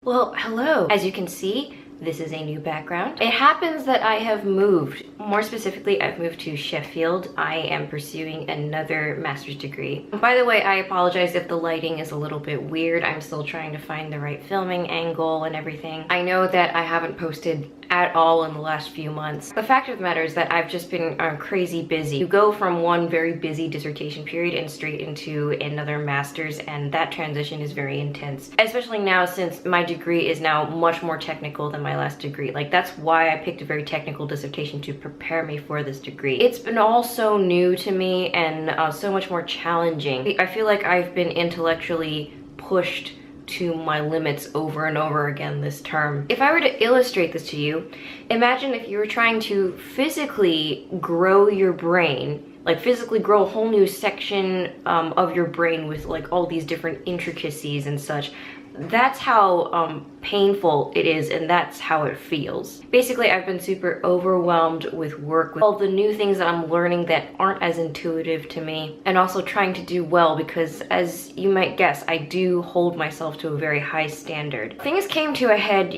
Well, hello. As you can see, this is a new background. It happens that I have moved. More specifically, I've moved to Sheffield. I am pursuing another master's degree. By the way, I apologize if the lighting is a little bit weird. I'm still trying to find the right filming angle and everything. I know that I haven't posted at all in the last few months. The fact of the matter is that I've just been crazy busy. You go from one very busy dissertation period and straight into another master's, and that transition is very intense, especially now since my degree is now much more technical than my last degree. Like, that's why I picked a very technical dissertation to prepare me for this degree. It's been all so new to me and so much more challenging. I feel like I've been intellectually pushed to my limits over and over again this term. If I were to illustrate this to you, imagine if you were trying to physically grow your brain, like physically grow a whole new section of your brain with like all these different intricacies and such. That's how painful it is, and that's how it feels. Basically, I've been super overwhelmed with work, with all the new things that I'm learning that aren't as intuitive to me, and also trying to do well because, as you might guess, I do hold myself to a very high standard. Things came to a head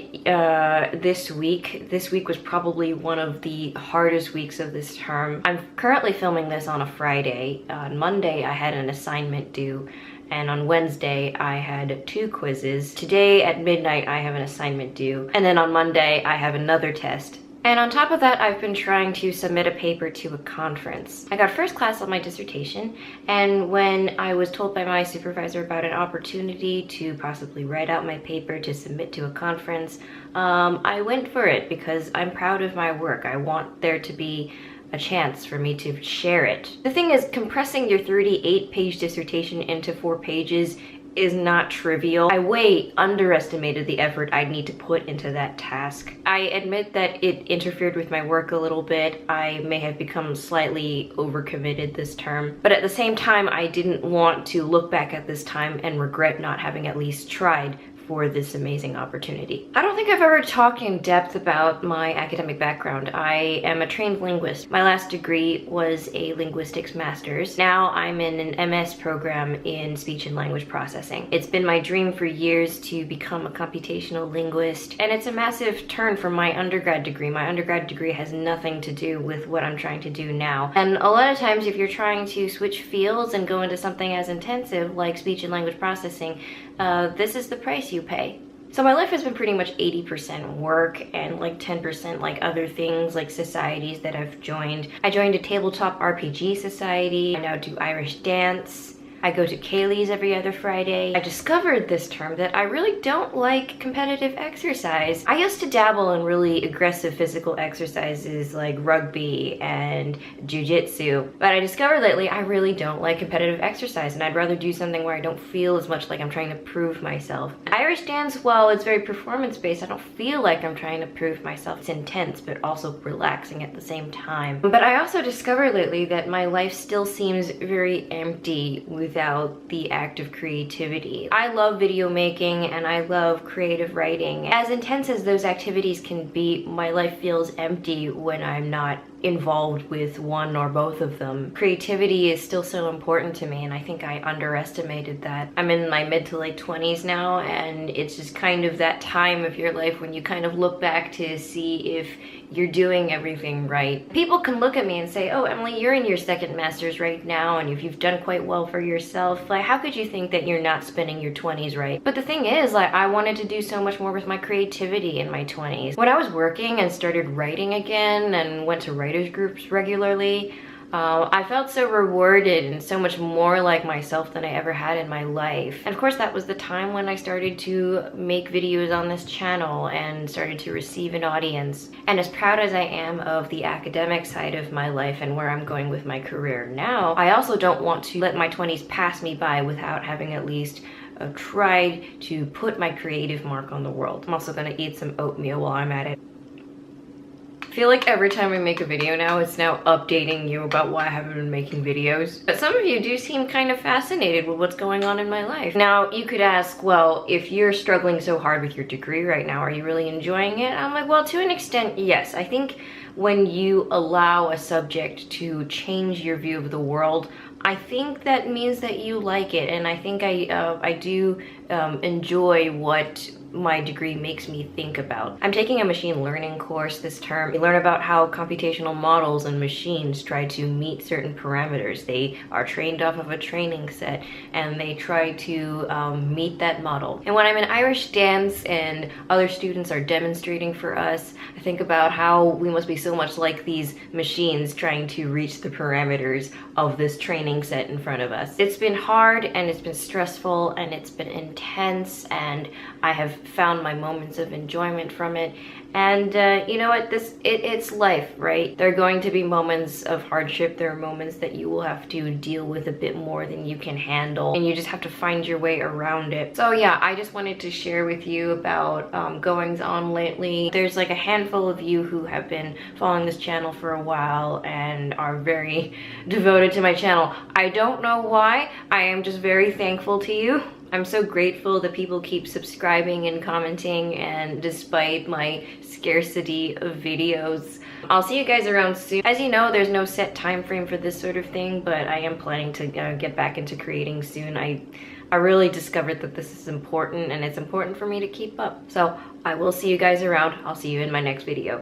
this week. This week was probably one of the hardest weeks of this term. I'm currently filming this on a Friday. On Monday, I had an assignment due, and on Wednesday, I had 2 quizzes. Today at midnight, I have an assignment due. And then on Monday, I have another test. And on top of that, I've been trying to submit a paper to a conference. I got first class on my dissertation, and when I was told by my supervisor about an opportunity to possibly write out my paper to submit to a conference, I went for it because I'm proud of my work. I want there to be a chance for me to share it. The thing is, compressing your 38-page dissertation into 4 pages is not trivial. I way underestimated the effort I'd need to put into that task. I admit that it interfered with my work a little bit. I may have become slightly overcommitted this term, but at the same time, I didn't want to look back at this time and regret not having at least tried for this amazing opportunity. I don't think I've ever talked in depth about my academic background. I am a trained linguist. My last degree was a linguistics master's. Now I'm in an MS program in speech and language processing. It's been my dream for years to become a computational linguist, and it's a massive turn from my undergrad degree. My undergrad degree has nothing to do with what I'm trying to do now. And a lot of times if you're trying to switch fields and go into something as intensive like speech and language processing, this is the price you pay. So my life has been pretty much 80% work and like 10% like other things like societies that I've joined. I joined a tabletop RPG society. I now do Irish dance. I go to Kaylee's every other Friday. I discovered this term that I really don't like competitive exercise. I used to dabble in really aggressive physical exercises like rugby and jiu-jitsu, but I discovered lately I really don't like competitive exercise, and I'd rather do something where I don't feel as much like I'm trying to prove myself. Irish dance, while it's very performance-based, I don't feel like I'm trying to prove myself. It's intense, but also relaxing at the same time. But I also discovered lately that my life still seems very empty without the act of creativity. I love video making and I love creative writing. As intense as those activities can be, my life feels empty when I'm not involved with one or both of them. Creativity is still so important to me, and I think I underestimated that. I'm in my mid to late 20s now, and it's just kind of that time of your life when you kind of look back to see if you're doing everything right. People can look at me and say, oh, Emily, you're in your second master's right now, and if you've done quite well for yourself, like, how could you think that you're not spending your 20s right? But the thing is, like, I wanted to do so much more with my creativity in my 20s. When I was working and started writing again and went to writers groups regularly, I felt so rewarded and so much more like myself than I ever had in my life. And of course, that was the time when I started to make videos on this channel and started to receive an audience. And as proud as I am of the academic side of my life and where I'm going with my career now, I also don't want to let my 20s pass me by without having at least tried to put my creative mark on the world. I'm also gonna eat some oatmeal while I'm at it. I feel like every time I make a video now, it's now updating you about why I haven't been making videos. But some of you do seem kind of fascinated with what's going on in my life. Now, you could ask, well, if you're struggling so hard with your degree right now, are you really enjoying it? I'm like, well, to an extent, yes. I think when you allow a subject to change your view of the world, I think that means that you like it, and I think I do enjoy what my degree makes me think about. I'm taking a machine learning course this term. We learn about how computational models and machines try to meet certain parameters. They are trained off of a training set and they try to meet that model. And when I'm in Irish dance and other students are demonstrating for us, I think about how we must be so much like these machines trying to reach the parameters of this training set in front of us. It's been hard and it's been stressful and it's been intense, and I have found my moments of enjoyment from it. And you know what, it's life, right? There are going to be moments of hardship. There are moments that you will have to deal with a bit more than you can handle, and you just have to find your way around it. So yeah, I just wanted to share with you about goings on lately. There's like a handful of you who have been following this channel for a while and are very devoted to my channel. I don't know why. I am just very thankful to you. I'm so grateful that people keep subscribing and commenting, and despite my scarcity of videos. I'll see you guys around soon. As you know, there's no set time frame for this sort of thing, but I am planning to get back into creating soon. I really discovered that this is important, and it's important for me to keep up. So I will see you guys around. I'll see you in my next video.